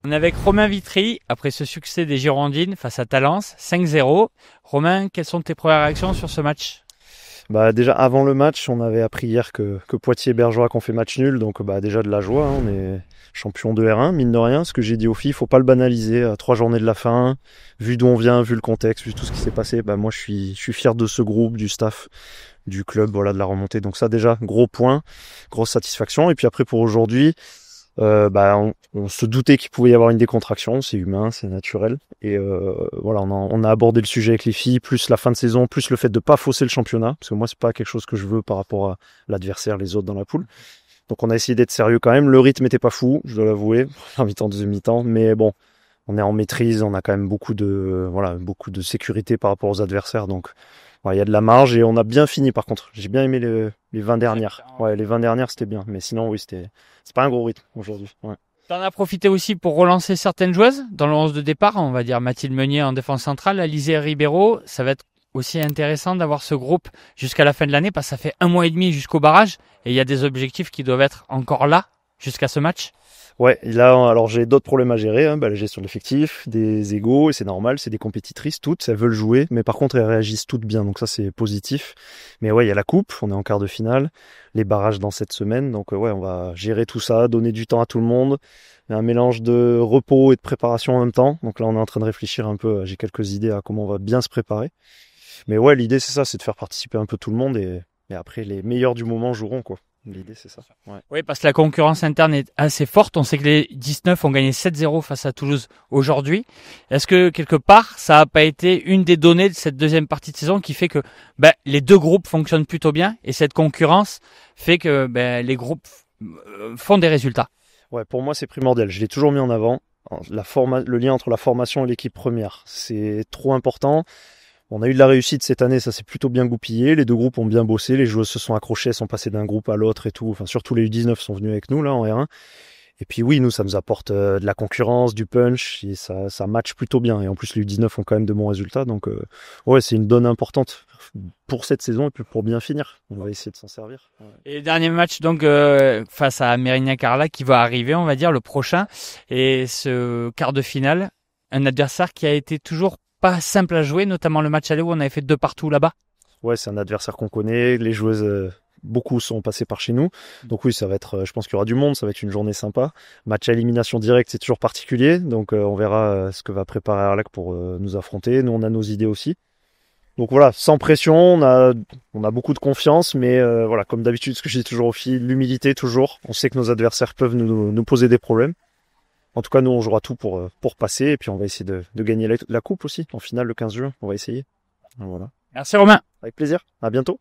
On est avec Romain Vitry, après ce succès des Girondines face à Talence, 5-0. Romain, quelles sont tes premières réactions sur ce match ? Déjà avant le match, on avait appris hier que Poitiers et Bergerac ont fait match nul, donc déjà de la joie, hein, on est champion de R1, mine de rien. Ce que j'ai dit aux filles, faut pas le banaliser, à 3 journées de la fin, vu d'où on vient, vu le contexte, vu tout ce qui s'est passé, moi je suis fier de ce groupe, du staff, du club, voilà, de la remontée. Donc ça déjà, gros point, grosse satisfaction. Et puis après pour aujourd'hui, on se doutait qu'il pouvait y avoir une décontraction, c'est humain, c'est naturel. Et voilà, on a abordé le sujet avec les filles, plus la fin de saison, plus le fait de pas fausser le championnat, parce que moi c'est pas quelque chose que je veux par rapport à l'adversaire, les autres dans la poule. Donc on a essayé d'être sérieux quand même. Le rythme était pas fou, je dois l'avouer, en mi-temps, deuxième mi-temps, mais bon, on est en maîtrise, on a quand même beaucoup de sécurité par rapport aux adversaires, donc il y a de la marge et on a bien fini par contre. J'ai bien aimé les 20 dernières. Ouais, les 20 dernières c'était bien, mais sinon oui, c'est pas un gros rythme aujourd'hui. Ouais. T'en as profité aussi pour relancer certaines joueuses dans le 11 de départ, on va dire Mathilde Meunier en défense centrale, Alizé Ribeiro. Ça va être aussi intéressant d'avoir ce groupe jusqu'à la fin de l'année parce que ça fait 1 mois et demi jusqu'au barrage et il y a des objectifs qui doivent être encore là jusqu'à ce match. Ouais, là, alors j'ai d'autres problèmes à gérer, la gestion de l'effectif, des égos, et c'est normal, c'est des compétitrices toutes, elles veulent jouer, mais par contre elles réagissent toutes bien, donc ça c'est positif. Mais ouais, il y a la coupe, on est en quart de finale, les barrages dans cette semaine, donc on va gérer tout ça, donner du temps à tout le monde, un mélange de repos et de préparation en même temps. Donc là on est en train de réfléchir un peu, j'ai quelques idées à comment on va bien se préparer. Mais ouais, l'idée c'est ça, c'est de faire participer un peu tout le monde, et après les meilleurs du moment joueront, quoi. L'idée, c'est ça. Ouais. Oui, parce que la concurrence interne est assez forte. On sait que les 19 ont gagné 7-0 face à Toulouse aujourd'hui. Est-ce que, quelque part, ça n'a pas été une des données de cette deuxième partie de saison qui fait que les deux groupes fonctionnent plutôt bien et cette concurrence fait que les groupes font des résultats? Ouais, pour moi, c'est primordial. Je l'ai toujours mis en avant. Le lien entre la formation et l'équipe première, c'est trop important. On a eu de la réussite cette année, ça s'est plutôt bien goupillé. Les deux groupes ont bien bossé, les joueuses se sont accrochées, sont passées d'un groupe à l'autre et tout. Enfin, surtout les U19 sont venus avec nous là en R1. Et puis oui, nous, ça nous apporte de la concurrence, du punch, et ça match plutôt bien. Et en plus, les U19 ont quand même de bons résultats. Donc ouais, c'est une donne importante pour cette saison et puis pour bien finir. On va essayer de s'en servir. Ouais. Et le dernier match donc face à Mérignac Carla qui va arriver, on va dire, le prochain. Et ce quart de finale, un adversaire qui a été toujours pas simple à jouer, notamment le match aller où on avait fait 2 partout là-bas. Ouais, c'est un adversaire qu'on connaît. Les joueuses, beaucoup sont passées par chez nous. Donc oui, ça va être, je pense qu'il y aura du monde, ça va être une journée sympa. Match à élimination directe, c'est toujours particulier. Donc on verra ce que va préparer Arlac pour nous affronter. Nous, on a nos idées aussi. Donc voilà, sans pression, on a beaucoup de confiance, mais voilà, comme d'habitude, ce que je dis toujours aux filles, l'humilité toujours. On sait que nos adversaires peuvent nous poser des problèmes. En tout cas, nous, on jouera tout pour passer, et puis on va essayer de gagner la coupe aussi, en finale le 15 juin. On va essayer. Voilà. Merci Romain. Avec plaisir. À bientôt.